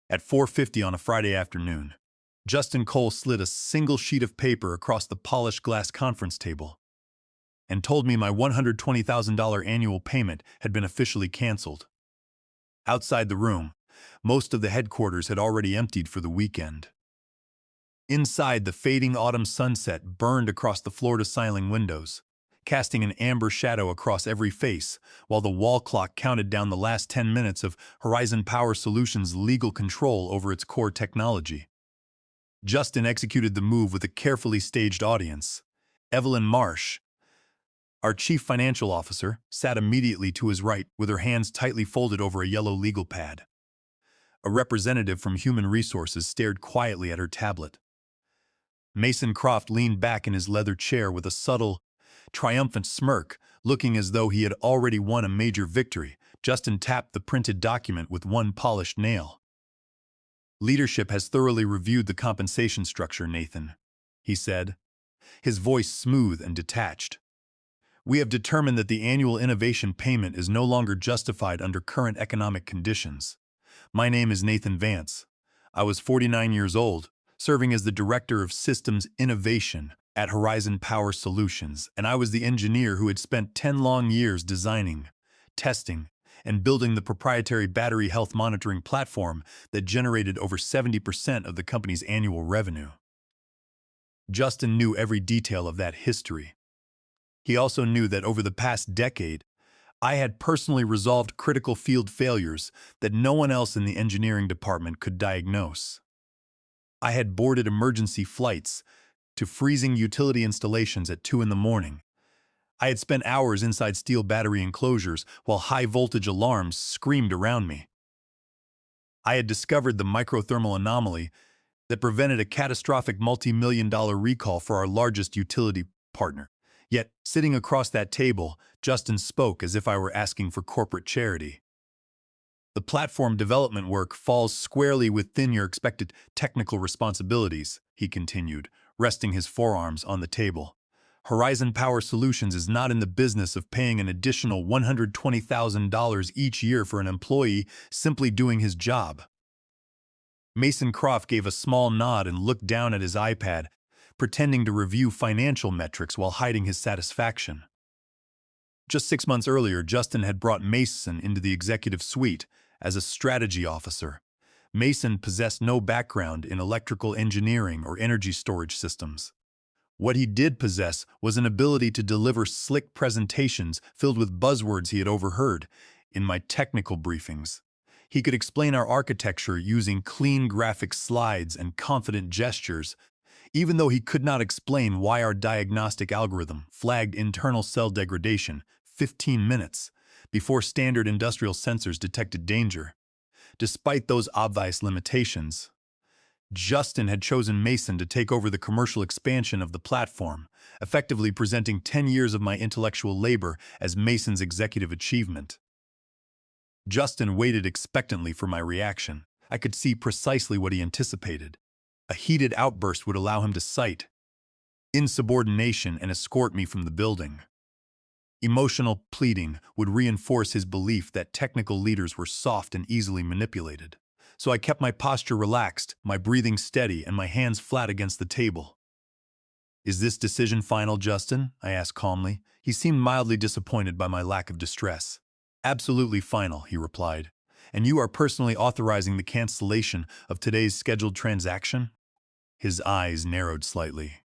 At 4:50 on a Friday afternoon, Justin Cole slid a single sheet of paper across the polished glass conference table and told me my $120,000 annual payment had been officially canceled. Outside the room, most of the headquarters had already emptied for the weekend. Inside, the fading autumn sunset burned across the floor-to-ceiling windows, casting an amber shadow across every face, while the wall clock counted down the last 10 minutes of Horizon Power Solutions' legal control over its core technology. Justin executed the move with a carefully staged audience. Evelyn Marsh, our chief financial officer, sat immediately to his right with her hands tightly folded over a yellow legal pad. A representative from Human Resources stared quietly at her tablet. Mason Croft leaned back in his leather chair with a subtle, triumphant smirk, looking as though he had already won a major victory. Justin tapped the printed document with one polished nail. "Leadership has thoroughly reviewed the compensation structure, Nathan," he said, his voice smooth and detached. "We have determined that the annual innovation payment is no longer justified under current economic conditions. My name is Nathan Vance. I was 49 years old, serving as the Director of Systems Innovation at Horizon Power Solutions, and I was the engineer who had spent 10 long years designing, testing, and building the proprietary battery health monitoring platform that generated over 70% of the company's annual revenue." Justin knew every detail of that history. He also knew that over the past decade, I had personally resolved critical field failures that no one else in the engineering department could diagnose. I had boarded emergency flights to freezing utility installations at 2 in the morning. I had spent hours inside steel battery enclosures while high-voltage alarms screamed around me. I had discovered the microthermal anomaly that prevented a catastrophic multi-million-dollar recall for our largest utility partner. Yet, sitting across that table, Justin spoke as if I were asking for corporate charity. "The platform development work falls squarely within your expected technical responsibilities," he continued, resting his forearms on the table. "Horizon Power Solutions is not in the business of paying an additional $120,000 each year for an employee simply doing his job." Mason Croft gave a small nod and looked down at his iPad, pretending to review financial metrics while hiding his satisfaction. Just 6 months earlier, Justin had brought Mason into the executive suite as a strategy officer. Mason possessed no background in electrical engineering or energy storage systems. What he did possess was an ability to deliver slick presentations filled with buzzwords he had overheard in my technical briefings. He could explain our architecture using clean graphic slides and confident gestures, even though he could not explain why our diagnostic algorithm flagged internal cell degradation 15 minutes before standard industrial sensors detected danger. Despite those obvious limitations, Justin had chosen Mason to take over the commercial expansion of the platform, effectively presenting 10 years of my intellectual labor as Mason's executive achievement. Justin waited expectantly for my reaction. I could see precisely what he anticipated. A heated outburst would allow him to cite insubordination and escort me from the building. Emotional pleading would reinforce his belief that technical leaders were soft and easily manipulated. So I kept my posture relaxed, my breathing steady, and my hands flat against the table. "Is this decision final, Justin?" I asked calmly. He seemed mildly disappointed by my lack of distress. "Absolutely final," he replied. "And you are personally authorizing the cancellation of today's scheduled transaction?" His eyes narrowed slightly.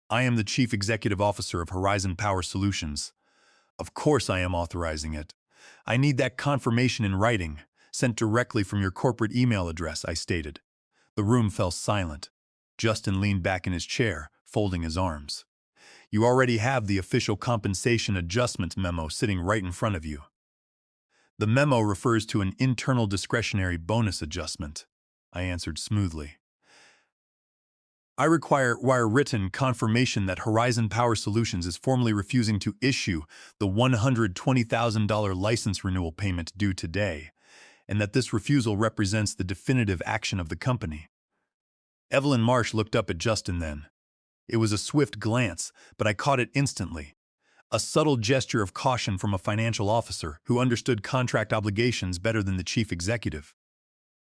"I am the Chief Executive Officer of Horizon Power Solutions. Of course I am authorizing it. I need that confirmation in writing, sent directly from your corporate email address," I stated. The room fell silent. Justin leaned back in his chair, folding his arms. "You already have the official compensation adjustment memo sitting right in front of you." "The memo refers to an internal discretionary bonus adjustment," I answered smoothly. "I require written confirmation that Horizon Power Solutions is formally refusing to issue the $120,000 license renewal payment due today, and that this refusal represents the definitive action of the company." Evelyn Marsh looked up at Justin then. It was a swift glance, but I caught it instantly. A subtle gesture of caution from a financial officer who understood contract obligations better than the chief executive.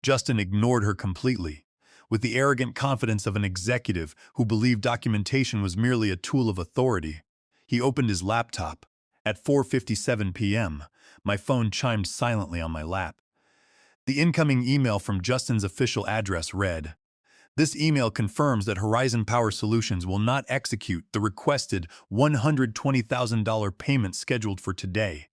Justin ignored her completely. With the arrogant confidence of an executive who believed documentation was merely a tool of authority, he opened his laptop. At 4:57 p.m., my phone chimed silently on my lap. The incoming email from Justin's official address read, "This email confirms that Horizon Power Solutions will not execute the requested $120,000 payment scheduled for today.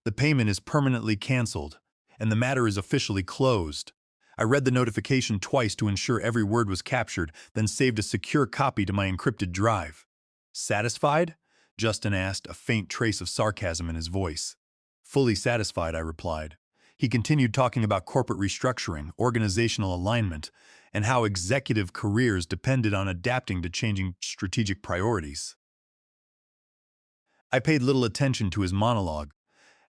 The payment is permanently canceled, and the matter is officially closed." I read the notification twice to ensure every word was captured, then saved a secure copy to my encrypted drive. "Satisfied?" Justin asked, a faint trace of sarcasm in his voice. "Fully satisfied," I replied. He continued talking about corporate restructuring, organizational alignment, and how executive careers depended on adapting to changing strategic priorities. I paid little attention to his monologue.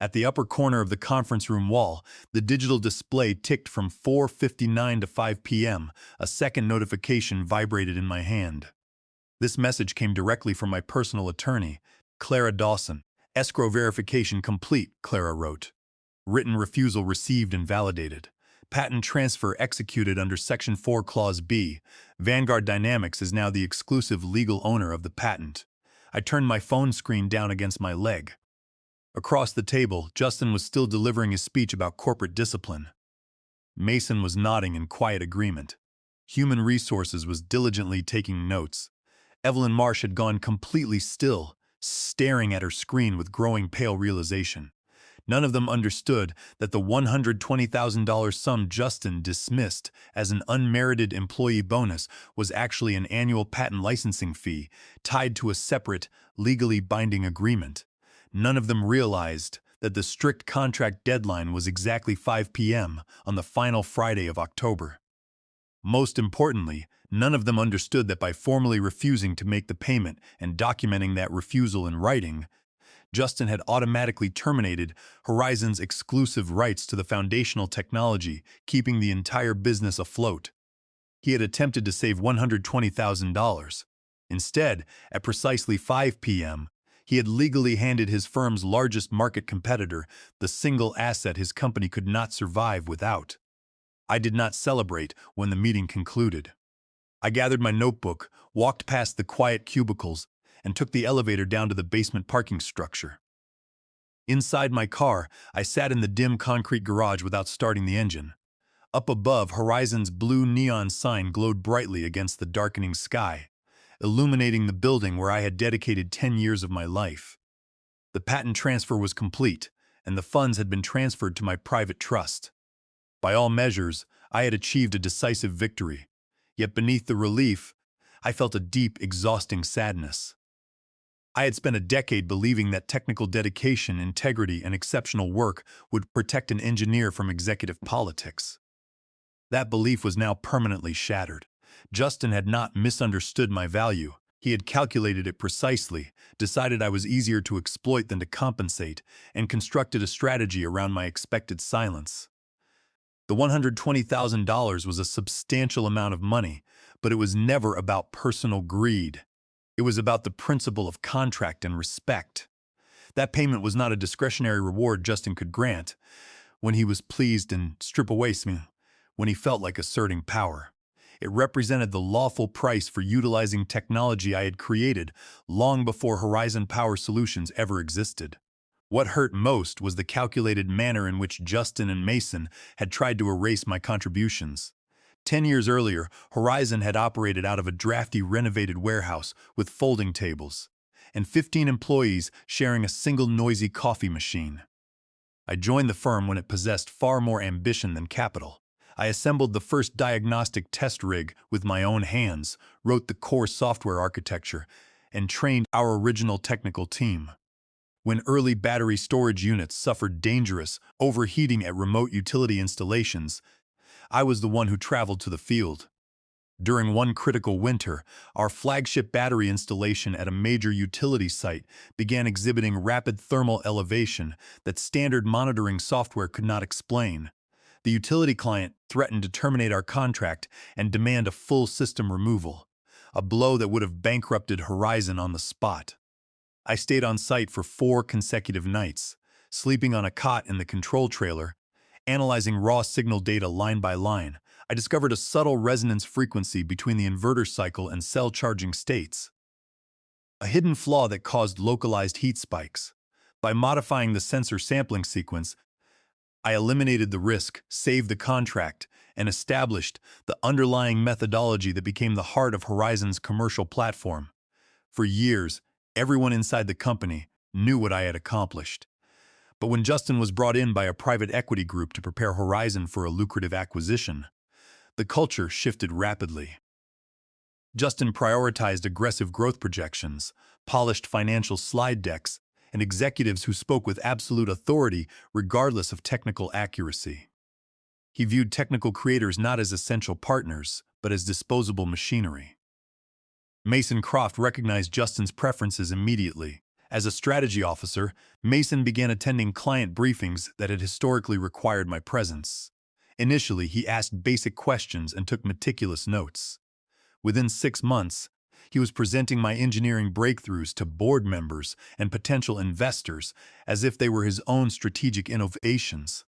At the upper corner of the conference room wall, the digital display ticked from 4:59 to 5 p.m. A second notification vibrated in my hand. This message came directly from my personal attorney, Clara Dawson. "Escrow verification complete," Clara wrote. "Written refusal received and validated. Patent transfer executed under Section 4 Clause B. Vanguard Dynamics is now the exclusive legal owner of the patent." I turned my phone screen down against my leg. Across the table, Justin was still delivering his speech about corporate discipline. Mason was nodding in quiet agreement. Human Resources was diligently taking notes. Evelyn Marsh had gone completely still, staring at her screen with growing pale realization. None of them understood that the $120,000 sum Justin dismissed as an unmerited employee bonus was actually an annual patent licensing fee tied to a separate, legally binding agreement. None of them realized that the strict contract deadline was exactly 5 p.m. on the final Friday of October. Most importantly, none of them understood that by formally refusing to make the payment and documenting that refusal in writing, Justin had automatically terminated Horizon's exclusive rights to the foundational technology, keeping the entire business afloat. He had attempted to save $120,000. Instead, at precisely 5 p.m., he had legally handed his firm's largest market competitor the single asset his company could not survive without. I did not celebrate when the meeting concluded. I gathered my notebook, walked past the quiet cubicles, and took the elevator down to the basement parking structure. Inside my car, I sat in the dim concrete garage without starting the engine. Up above, Horizon's blue neon sign glowed brightly against the darkening sky, illuminating the building where I had dedicated 10 years of my life. The patent transfer was complete, and the funds had been transferred to my private trust. By all measures, I had achieved a decisive victory. Yet beneath the relief, I felt a deep, exhausting sadness. I had spent a decade believing that technical dedication, integrity, and exceptional work would protect an engineer from executive politics. That belief was now permanently shattered. Justin had not misunderstood my value. He had calculated it precisely, decided I was easier to exploit than to compensate, and constructed a strategy around my expected silence. The $120,000 was a substantial amount of money, but it was never about personal greed. It was about the principle of contract and respect. That payment was not a discretionary reward Justin could grant when he was pleased and strip away when he felt like asserting power. It represented the lawful price for utilizing technology I had created long before Horizon Power Solutions ever existed. What hurt most was the calculated manner in which Justin and Mason had tried to erase my contributions. 10 years earlier, Horizon had operated out of a drafty renovated warehouse with folding tables, and 15 employees sharing a single noisy coffee machine. I joined the firm when it possessed far more ambition than capital. I assembled the first diagnostic test rig with my own hands, wrote the core software architecture, and trained our original technical team. When early battery storage units suffered dangerous overheating at remote utility installations, I was the one who traveled to the field. During one critical winter, our flagship battery installation at a major utility site began exhibiting rapid thermal elevation that standard monitoring software could not explain. The utility client threatened to terminate our contract and demand a full system removal, a blow that would have bankrupted Horizon on the spot. I stayed on site for 4 consecutive nights, sleeping on a cot in the control trailer Analyzing raw signal data line by line, I discovered a subtle resonance frequency between the inverter cycle and cell charging states, a hidden flaw that caused localized heat spikes. By modifying the sensor sampling sequence, I eliminated the risk, saved the contract, and established the underlying methodology that became the heart of Horizon's commercial platform. For years, everyone inside the company knew what I had accomplished. But when Justin was brought in by a private equity group to prepare Horizon for a lucrative acquisition, the culture shifted rapidly. Justin prioritized aggressive growth projections, polished financial slide decks, and executives who spoke with absolute authority regardless of technical accuracy. He viewed technical creators not as essential partners, but as disposable machinery. Mason Croft recognized Justin's preferences immediately. As a strategy officer, Mason began attending client briefings that had historically required my presence. Initially, he asked basic questions and took meticulous notes. Within 6 months, he was presenting my engineering breakthroughs to board members and potential investors as if they were his own strategic innovations.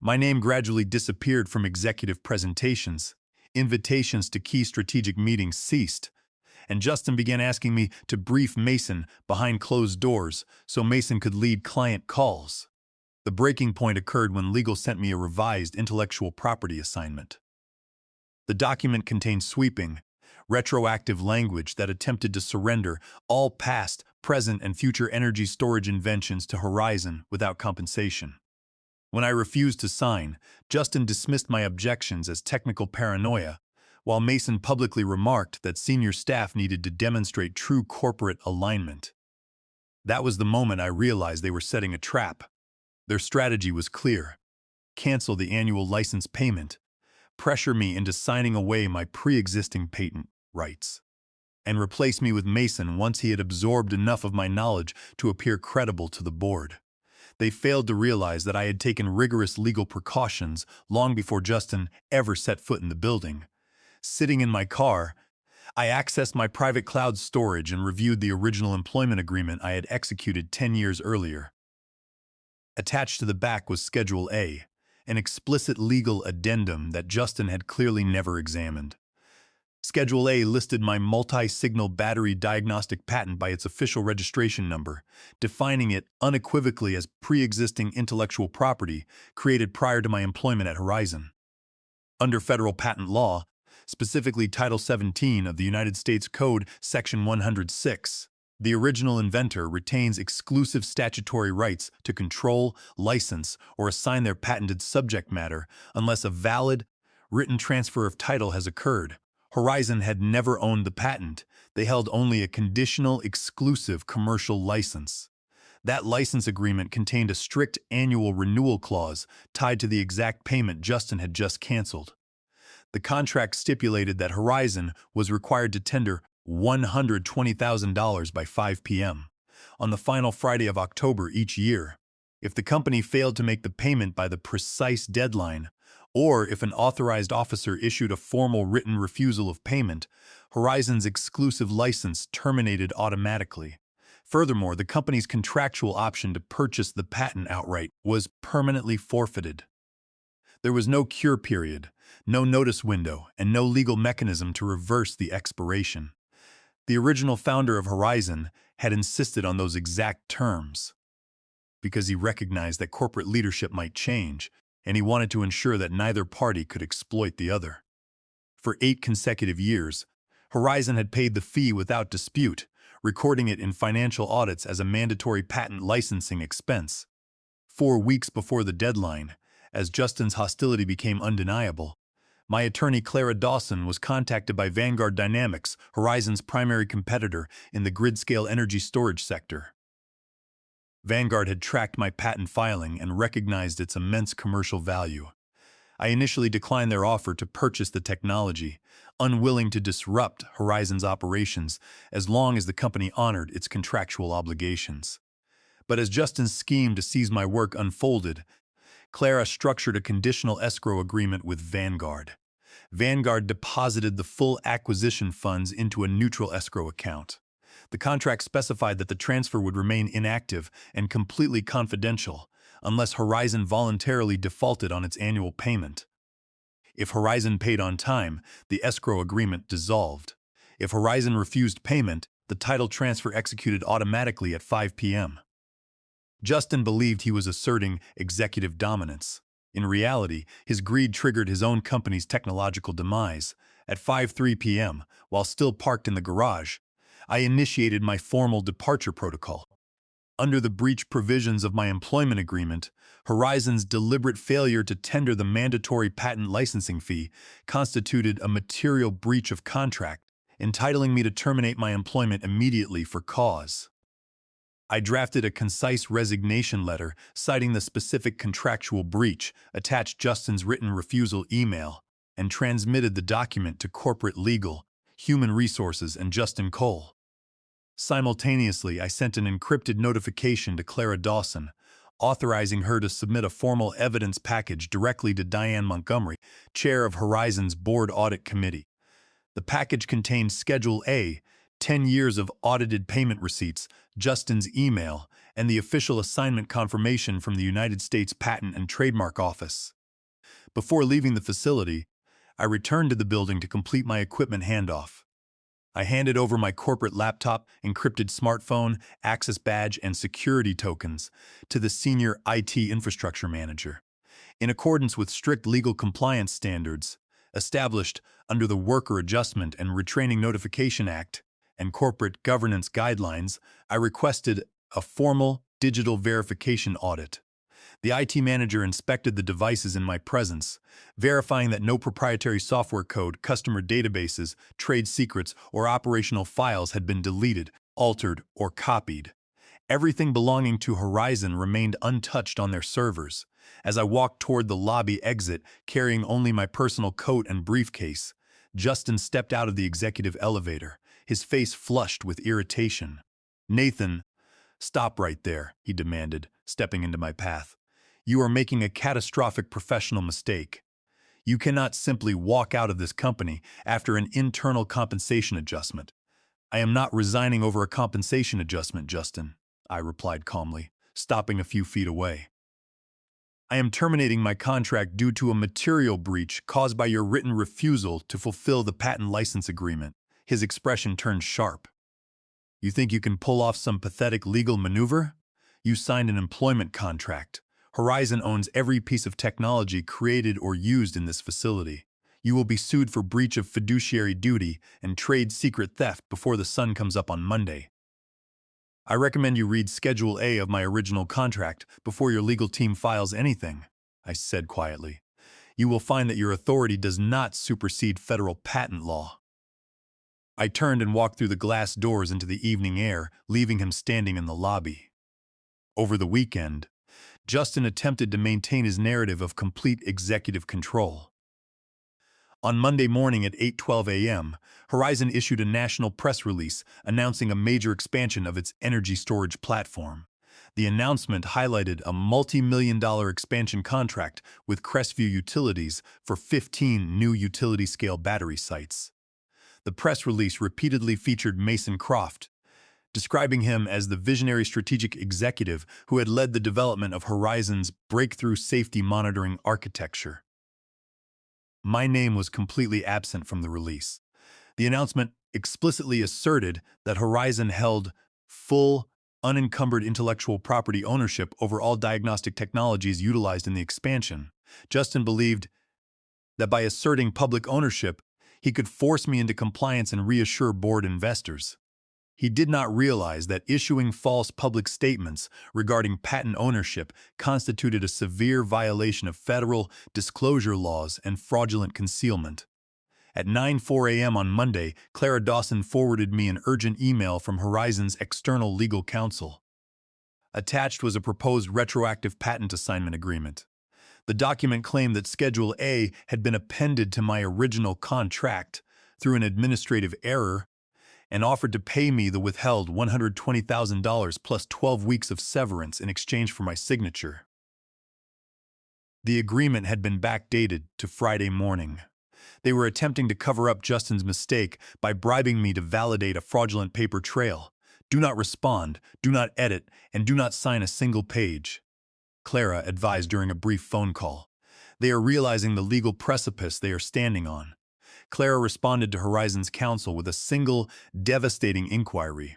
My name gradually disappeared from executive presentations, invitations to key strategic meetings ceased, and Justin began asking me to brief Mason behind closed doors so Mason could lead client calls. The breaking point occurred when legal sent me a revised intellectual property assignment. The document contained sweeping, retroactive language that attempted to surrender all past, present, and future energy storage inventions to Horizon without compensation. When I refused to sign, Justin dismissed my objections as technical paranoia, while Mason publicly remarked that senior staff needed to demonstrate true corporate alignment. That was the moment I realized they were setting a trap. Their strategy was clear: cancel the annual license payment, pressure me into signing away my pre-existing patent rights, and replace me with Mason once he had absorbed enough of my knowledge to appear credible to the board. They failed to realize that I had taken rigorous legal precautions long before Justin ever set foot in the building. Sitting in my car, I accessed my private cloud storage and reviewed the original employment agreement I had executed 10 years earlier. Attached to the back was Schedule A, an explicit legal addendum that Justin had clearly never examined. Schedule A listed my multi-signal battery diagnostic patent by its official registration number, defining it unequivocally as pre-existing intellectual property created prior to my employment at Horizon. Under federal patent law, specifically Title 17 of the United States Code, Section 106, the original inventor retains exclusive statutory rights to control, license, or assign their patented subject matter unless a valid, written transfer of title has occurred. Horizon had never owned the patent. They held only a conditional, exclusive commercial license. That license agreement contained a strict annual renewal clause tied to the exact payment Justin had just canceled. The contract stipulated that Horizon was required to tender $120,000 by 5 p.m. on the final Friday of October each year. If the company failed to make the payment by the precise deadline, or if an authorized officer issued a formal written refusal of payment, Horizon's exclusive license terminated automatically. Furthermore, the company's contractual option to purchase the patent outright was permanently forfeited. There was no cure period, no notice window, and no legal mechanism to reverse the expiration. The original founder of Horizon had insisted on those exact terms because he recognized that corporate leadership might change, and he wanted to ensure that neither party could exploit the other. For 8 consecutive years, Horizon had paid the fee without dispute, recording it in financial audits as a mandatory patent licensing expense. 4 weeks before the deadline, as Justin's hostility became undeniable, my attorney Clara Dawson was contacted by Vanguard Dynamics, Horizon's primary competitor in the grid-scale energy storage sector. Vanguard had tracked my patent filing and recognized its immense commercial value. I initially declined their offer to purchase the technology, unwilling to disrupt Horizon's operations as long as the company honored its contractual obligations. But as Justin's scheme to seize my work unfolded, Clara structured a conditional escrow agreement with Vanguard. Vanguard deposited the full acquisition funds into a neutral escrow account. The contract specified that the transfer would remain inactive and completely confidential unless Horizon voluntarily defaulted on its annual payment. If Horizon paid on time, the escrow agreement dissolved. If Horizon refused payment, the title transfer executed automatically at 5 p.m. Justin believed he was asserting executive dominance. In reality, his greed triggered his own company's technological demise. At 5:03 p.m., while still parked in the garage, I initiated my formal departure protocol. Under the breach provisions of my employment agreement, Horizon's deliberate failure to tender the mandatory patent licensing fee constituted a material breach of contract, entitling me to terminate my employment immediately for cause. I drafted a concise resignation letter citing the specific contractual breach, attached Justin's written refusal email, and transmitted the document to corporate legal, human resources, and Justin Cole. Simultaneously, I sent an encrypted notification to Clara Dawson, authorizing her to submit a formal evidence package directly to Diane Montgomery, chair of Horizon's Board Audit Committee. The package contained Schedule A, 10 years of audited payment receipts, Justin's email, and the official assignment confirmation from the United States Patent and Trademark Office. Before leaving the facility, I returned to the building to complete my equipment handoff. I handed over my corporate laptop, encrypted smartphone, access badge, and security tokens to the senior IT infrastructure manager. In accordance with strict legal compliance standards established under the Worker Adjustment and Retraining Notification Act and corporate governance guidelines, I requested a formal digital verification audit. The IT manager inspected the devices in my presence, verifying that no proprietary software code, customer databases, trade secrets, or operational files had been deleted, altered, or copied. Everything belonging to Horizon remained untouched on their servers. As I walked toward the lobby exit, carrying only my personal coat and briefcase, Justin stepped out of the executive elevator, his face flushed with irritation. "Nathan, stop right there," he demanded, stepping into my path. "You are making a catastrophic professional mistake. You cannot simply walk out of this company after an internal compensation adjustment." "I am not resigning over a compensation adjustment, Justin," I replied calmly, stopping a few feet away. "I am terminating my contract due to a material breach caused by your written refusal to fulfill the patent license agreement." His expression turned sharp. "You think you can pull off some pathetic legal maneuver? You signed an employment contract. Horizon owns every piece of technology created or used in this facility. You will be sued for breach of fiduciary duty and trade secret theft before the sun comes up on Monday. I recommend you read Schedule A of my original contract before your legal team files anything," I said quietly. "You will find that your authority does not supersede federal patent law." I turned and walked through the glass doors into the evening air, leaving him standing in the lobby. Over the weekend, Justin attempted to maintain his narrative of complete executive control. On Monday morning at 8:12 a.m., Horizon issued a national press release announcing a major expansion of its energy storage platform. The announcement highlighted a multi-million-dollar expansion contract with Crestview Utilities for 15 new utility-scale battery sites. The press release repeatedly featured Mason Croft, describing him as the visionary strategic executive who had led the development of Horizon's breakthrough safety monitoring architecture. My name was completely absent from the release. The announcement explicitly asserted that Horizon held full, unencumbered intellectual property ownership over all diagnostic technologies utilized in the expansion. Justin believed that by asserting public ownership, he could force me into compliance and reassure board investors. He did not realize that issuing false public statements regarding patent ownership constituted a severe violation of federal disclosure laws and fraudulent concealment. At 9:04 a.m. on Monday, Clara Dawson forwarded me an urgent email from Horizon's external legal counsel. Attached was a proposed retroactive patent assignment agreement. The document claimed that Schedule A had been appended to my original contract through an administrative error and offered to pay me the withheld $120,000 plus 12 weeks of severance in exchange for my signature. The agreement had been backdated to Friday morning. They were attempting to cover up Justin's mistake by bribing me to validate a fraudulent paper trail. "Do not respond, do not edit, and do not sign a single page." Clara advised during a brief phone call. They are realizing the legal precipice they are standing on. Clara responded to Horizon's counsel with a single, devastating inquiry.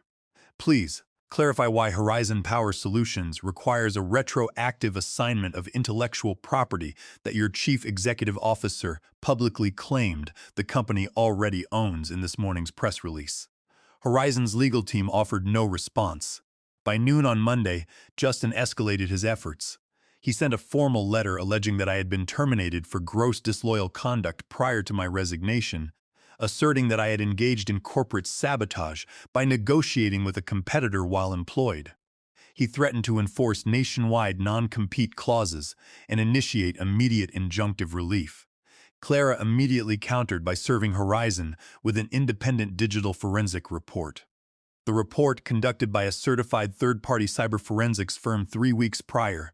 Please, clarify why Horizon Power Solutions requires a retroactive assignment of intellectual property that your chief executive officer publicly claimed the company already owns in this morning's press release. Horizon's legal team offered no response. By noon on Monday, Justin escalated his efforts. He sent a formal letter alleging that I had been terminated for gross disloyal conduct prior to my resignation, asserting that I had engaged in corporate sabotage by negotiating with a competitor while employed. He threatened to enforce nationwide non-compete clauses and initiate immediate injunctive relief. Clara immediately countered by serving Horizon with an independent digital forensic report. The report, conducted by a certified third-party cyber forensics firm 3 weeks prior,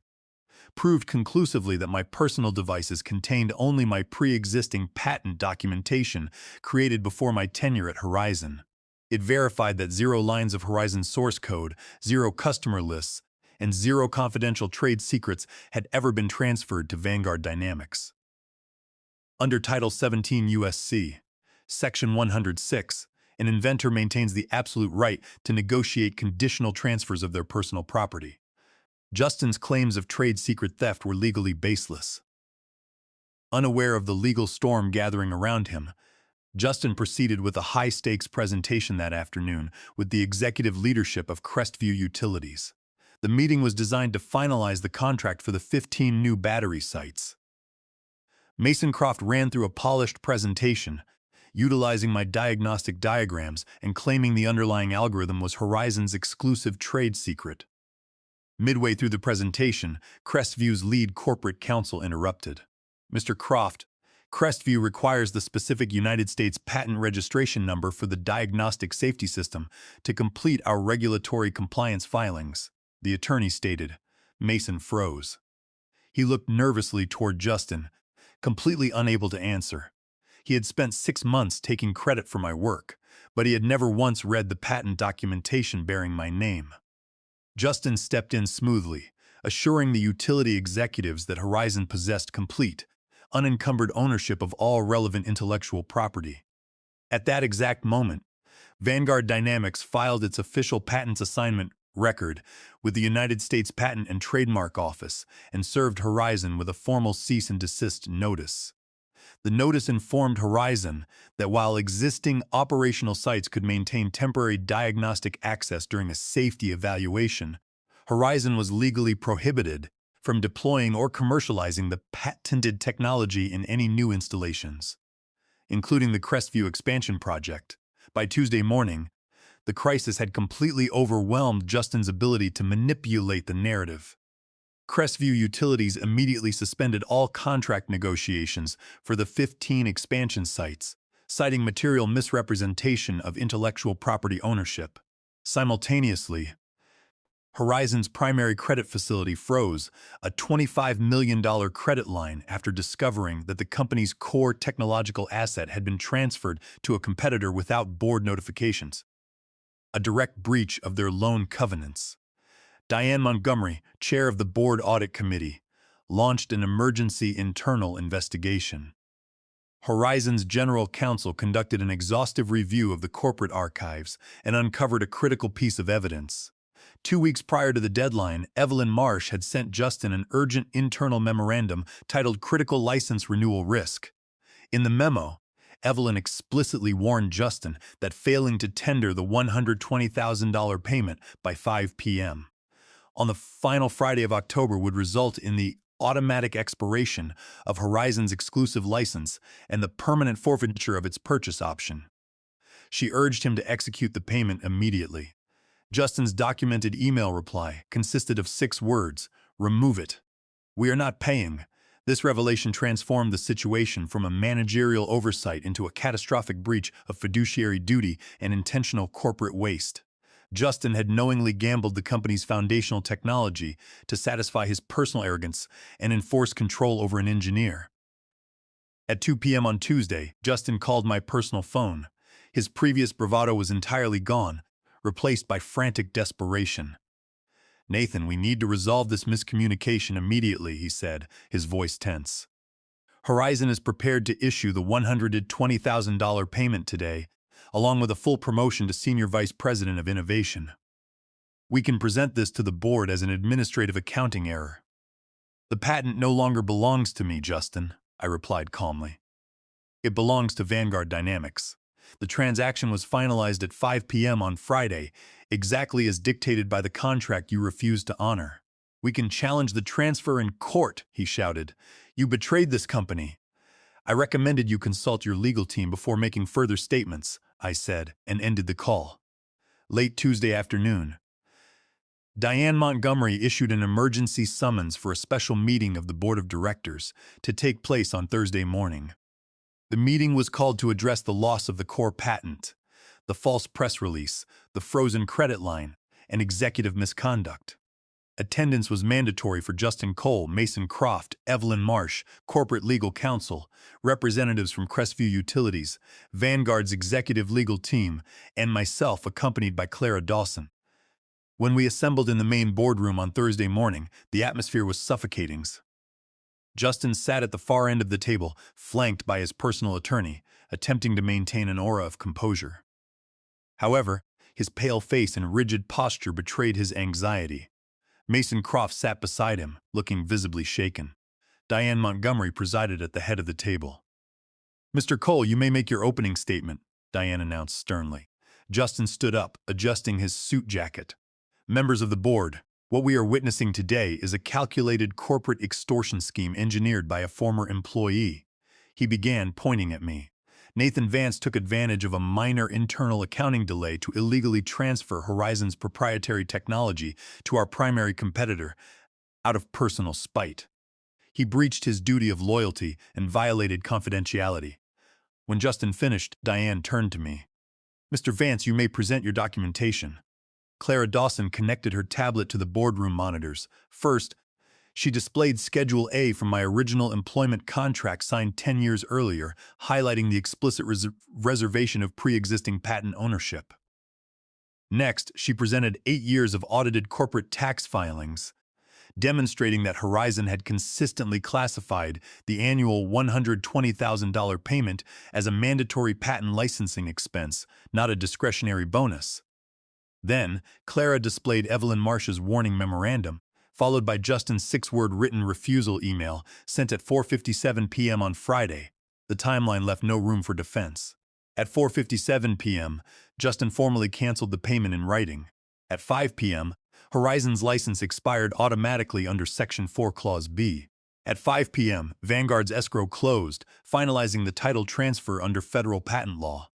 proved conclusively that my personal devices contained only my pre-existing patent documentation created before my tenure at Horizon. It verified that 0 lines of Horizon source code, 0 customer lists, and 0 confidential trade secrets had ever been transferred to Vanguard Dynamics. Under Title 17 U.S.C. Section 106, an inventor maintains the absolute right to negotiate conditional transfers of their personal property. Justin's claims of trade secret theft were legally baseless. Unaware of the legal storm gathering around him, Justin proceeded with a high-stakes presentation that afternoon with the executive leadership of Crestview Utilities. The meeting was designed to finalize the contract for the 15 new battery sites. Mason Croft ran through a polished presentation, utilizing my diagnostic diagrams and claiming the underlying algorithm was Horizon's exclusive trade secret. Midway through the presentation, Crestview's lead corporate counsel interrupted. Mr. Croft, Crestview requires the specific United States patent registration number for the diagnostic safety system to complete our regulatory compliance filings, the attorney stated. Mason froze. He looked nervously toward Justin, completely unable to answer. He had spent 6 months taking credit for my work, but he had never once read the patent documentation bearing my name. Justin stepped in smoothly, assuring the utility executives that Horizon possessed complete, unencumbered ownership of all relevant intellectual property. At that exact moment, Vanguard Dynamics filed its official patents assignment record with the United States Patent and Trademark Office and served Horizon with a formal cease and desist notice. The notice informed Horizon that while existing operational sites could maintain temporary diagnostic access during a safety evaluation, Horizon was legally prohibited from deploying or commercializing the patented technology in any new installations, including the Crestview expansion project. By Tuesday morning, the crisis had completely overwhelmed Justin's ability to manipulate the narrative. Crestview Utilities immediately suspended all contract negotiations for the 15 expansion sites, citing material misrepresentation of intellectual property ownership. Simultaneously, Horizon's primary credit facility froze a $25 million credit line after discovering that the company's core technological asset had been transferred to a competitor without board notifications, a direct breach of their loan covenants. Diane Montgomery, chair of the Board Audit Committee, launched an emergency internal investigation. Horizon's general counsel conducted an exhaustive review of the corporate archives and uncovered a critical piece of evidence. 2 weeks prior to the deadline, Evelyn Marsh had sent Justin an urgent internal memorandum titled Critical License Renewal Risk. In the memo, Evelyn explicitly warned Justin that failing to tender the $120,000 payment by 5 p.m. on the final Friday of October would result in the automatic expiration of Horizon's exclusive license and the permanent forfeiture of its purchase option. She urged him to execute the payment immediately. Justin's documented email reply consisted of 6 words: remove it. We are not paying. This revelation transformed the situation from a managerial oversight into a catastrophic breach of fiduciary duty and intentional corporate waste. Justin had knowingly gambled the company's foundational technology to satisfy his personal arrogance and enforce control over an engineer. At 2 p.m. on Tuesday, Justin called my personal phone. His previous bravado was entirely gone, replaced by frantic desperation. Nathan, we need to resolve this miscommunication immediately, he said, his voice tense. Horizon is prepared to issue the $120,000 payment today, along with a full promotion to Senior Vice President of Innovation. We can present this to the board as an administrative accounting error. The patent no longer belongs to me, Justin, I replied calmly. It belongs to Vanguard Dynamics. The transaction was finalized at 5 p.m. on Friday, exactly as dictated by the contract you refused to honor. We can challenge the transfer in court, he shouted. You betrayed this company. I recommended you consult your legal team before making further statements, I said, and ended the call. Late Tuesday afternoon, Diane Montgomery issued an emergency summons for a special meeting of the Board of Directors to take place on Thursday morning. The meeting was called to address the loss of the core patent, the false press release, the frozen credit line, and executive misconduct. Attendance was mandatory for Justin Cole, Mason Croft, Evelyn Marsh, corporate legal counsel, representatives from Crestview Utilities, Vanguard's executive legal team, and myself, accompanied by Clara Dawson. When we assembled in the main boardroom on Thursday morning, the atmosphere was suffocating. Justin sat at the far end of the table, flanked by his personal attorney, attempting to maintain an aura of composure. However, his pale face and rigid posture betrayed his anxiety. Mason Croft sat beside him, looking visibly shaken. Diane Montgomery presided at the head of the table. Mr. Cole, you may make your opening statement, Diane announced sternly. Justin stood up, adjusting his suit jacket. Members of the board, what we are witnessing today is a calculated corporate extortion scheme engineered by a former employee. He began, pointing at me. Nathan Vance took advantage of a minor internal accounting delay to illegally transfer Horizon's proprietary technology to our primary competitor out of personal spite. He breached his duty of loyalty and violated confidentiality. When Justin finished, Diane turned to me. Mr. Vance, you may present your documentation. Clara Dawson connected her tablet to the boardroom monitors. First, she displayed Schedule A from my original employment contract signed 10 years earlier, highlighting the explicit reservation of pre-existing patent ownership. Next, she presented 8 years of audited corporate tax filings, demonstrating that Horizon had consistently classified the annual $120,000 payment as a mandatory patent licensing expense, not a discretionary bonus. Then, Clara displayed Evelyn Marsh's warning memorandum, followed by Justin's 6-word written refusal email sent at 4:57 p.m. on Friday. The timeline left no room for defense. At 4:57 p.m., Justin formally canceled the payment in writing. At 5 p.m., Horizon's license expired automatically under Section 4 Clause B. At 5 p.m., Vanguard's escrow closed, finalizing the title transfer under federal patent law.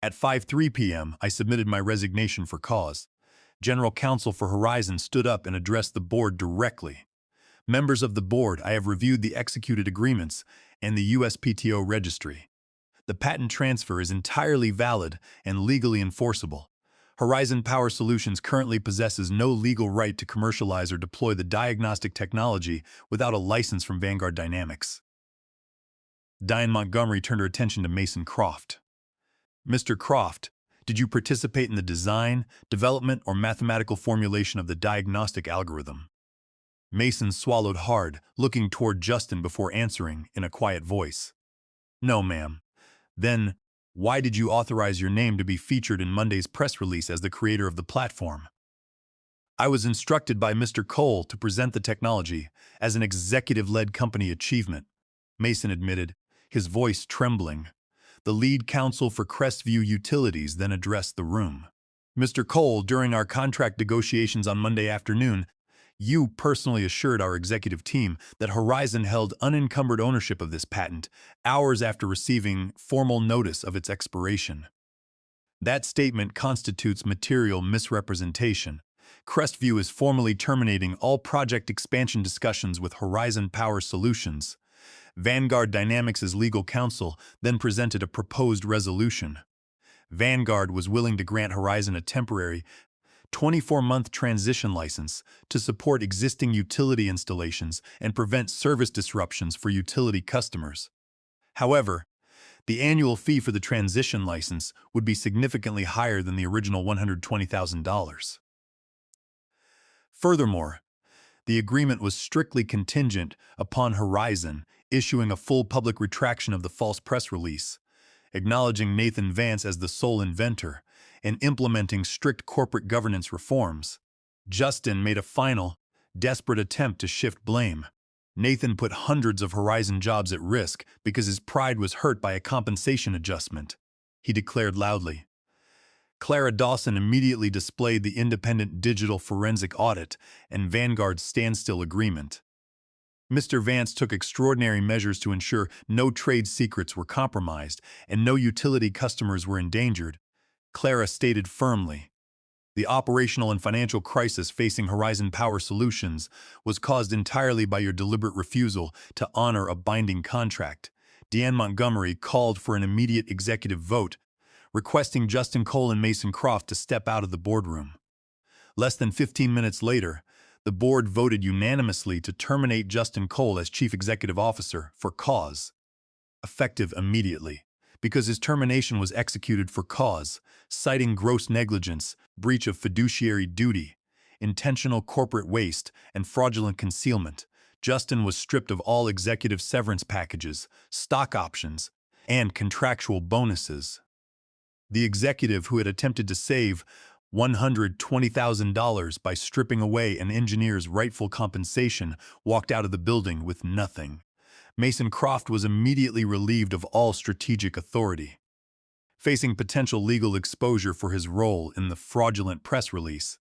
At 5:03 p.m., I submitted my resignation for cause. General Counsel for Horizon stood up and addressed the board directly. Members of the board, I have reviewed the executed agreements and the USPTO registry. The patent transfer is entirely valid and legally enforceable. Horizon Power Solutions currently possesses no legal right to commercialize or deploy the diagnostic technology without a license from Vanguard Dynamics. Diane Montgomery turned her attention to Mason Croft. Mr. Croft, did you participate in the design, development, or mathematical formulation of the diagnostic algorithm? Mason swallowed hard, looking toward Justin before answering in a quiet voice. No, ma'am. Then, why did you authorize your name to be featured in Monday's press release as the creator of the platform? I was instructed by Mr. Cole to present the technology as an executive-led company achievement, Mason admitted, his voice trembling. The lead counsel for Crestview Utilities then addressed the room. Mr. Cole, during our contract negotiations on Monday afternoon, you personally assured our executive team that Horizon held unencumbered ownership of this patent hours after receiving formal notice of its expiration. That statement constitutes material misrepresentation. Crestview is formally terminating all project expansion discussions with Horizon Power Solutions. Vanguard Dynamics' legal counsel then presented a proposed resolution. Vanguard was willing to grant Horizon a temporary 24-month transition license to support existing utility installations and prevent service disruptions for utility customers. However, the annual fee for the transition license would be significantly higher than the original $120,000. Furthermore, the agreement was strictly contingent upon Horizon issuing a full public retraction of the false press release, acknowledging Nathan Vance as the sole inventor, and implementing strict corporate governance reforms. Justin made a final, desperate attempt to shift blame. Nathan put hundreds of Horizon jobs at risk because his pride was hurt by a compensation adjustment, he declared loudly. Clara Dawson immediately displayed the independent digital forensic audit and Vanguard's standstill agreement. Mr. Vance took extraordinary measures to ensure no trade secrets were compromised and no utility customers were endangered, Clara stated firmly. The operational and financial crisis facing Horizon Power Solutions was caused entirely by your deliberate refusal to honor a binding contract. Deanne Montgomery called for an immediate executive vote, requesting Justin Cole and Mason Croft to step out of the boardroom. Less than 15 minutes later, the board voted unanimously to terminate Justin Cole as Chief Executive Officer for cause, effective immediately, because his termination was executed for cause, citing gross negligence, breach of fiduciary duty, intentional corporate waste, and fraudulent concealment. Justin was stripped of all executive severance packages, stock options, and contractual bonuses. The executive who had attempted to save $120,000 by stripping away an engineer's rightful compensation walked out of the building with nothing. Mason Croft was immediately relieved of all strategic authority. Facing potential legal exposure for his role in the fraudulent press release,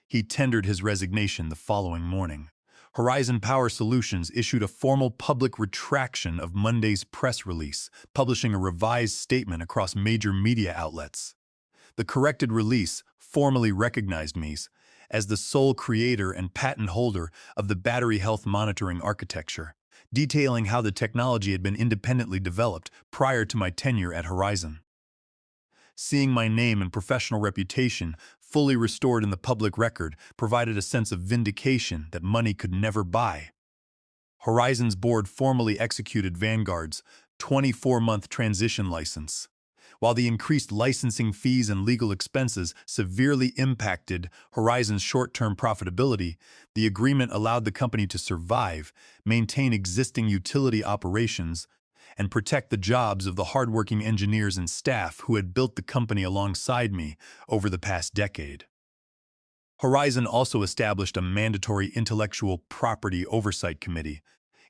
he tendered his resignation the following morning. Horizon Power Solutions issued a formal public retraction of Monday's press release, publishing a revised statement across major media outlets. The corrected release formally recognized me as the sole creator and patent holder of the battery health monitoring architecture, detailing how the technology had been independently developed prior to my tenure at Horizon. Seeing my name and professional reputation fully restored in the public record provided a sense of vindication that money could never buy. Horizon's board formally executed Vanguard's 24-month transition license. While the increased licensing fees and legal expenses severely impacted Horizon's short-term profitability, the agreement allowed the company to survive, maintain existing utility operations, and protect the jobs of the hardworking engineers and staff who had built the company alongside me over the past decade. Horizon also established a mandatory intellectual property oversight committee,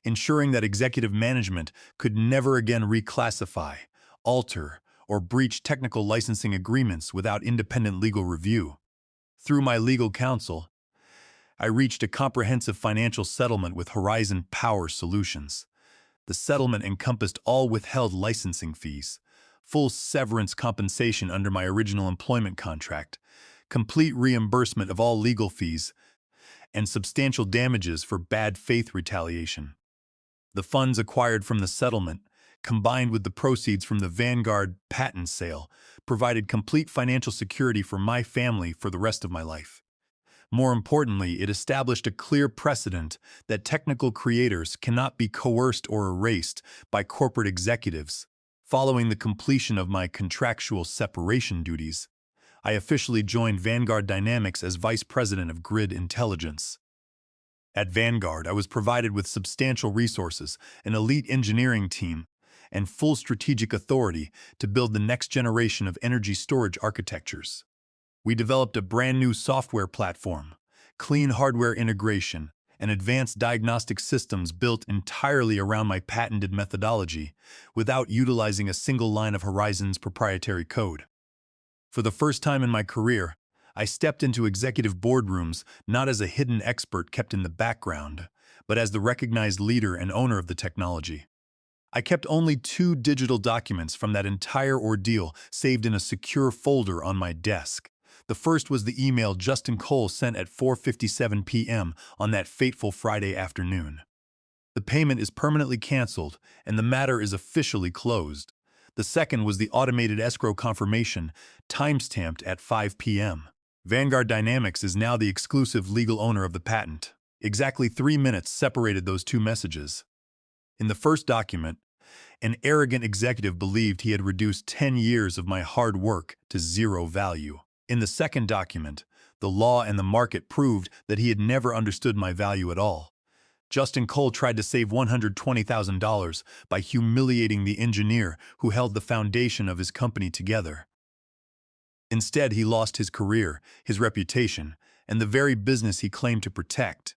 ensuring that executive management could never again reclassify, alter, or breach technical licensing agreements without independent legal review. Through my legal counsel, I reached a comprehensive financial settlement with Horizon Power Solutions. The settlement encompassed all withheld licensing fees, full severance compensation under my original employment contract, complete reimbursement of all legal fees, and substantial damages for bad faith retaliation. The funds acquired from the settlement, combined with the proceeds from the Vanguard patent sale, provided complete financial security for my family for the rest of my life. More importantly, it established a clear precedent that technical creators cannot be coerced or erased by corporate executives. Following the completion of my contractual separation duties, I officially joined Vanguard Dynamics as Vice President of Grid Intelligence. At Vanguard, I was provided with substantial resources, an elite engineering team, and full strategic authority to build the next generation of energy storage architectures. We developed a brand new software platform, clean hardware integration, and advanced diagnostic systems built entirely around my patented methodology, without utilizing a single line of Horizon's proprietary code. For the first time in my career, I stepped into executive boardrooms not as a hidden expert kept in the background, but as the recognized leader and owner of the technology. I kept only 2 digital documents from that entire ordeal saved in a secure folder on my desk. The first was the email Justin Cole sent at 4:57 p.m. on that fateful Friday afternoon. The payment is permanently canceled, and the matter is officially closed. The second was the automated escrow confirmation, timestamped at 5 p.m. Vanguard Dynamics is now the exclusive legal owner of the patent. Exactly 3 minutes separated those 2 messages. In the first document, an arrogant executive believed he had reduced 10 years of my hard work to zero value. In the second document, The law and the market proved that he had never understood my value at all. Justin Cole tried to save $120,000 by humiliating the engineer who held the foundation of his company together. Instead, he lost his career, his reputation, and the very business he claimed to protect.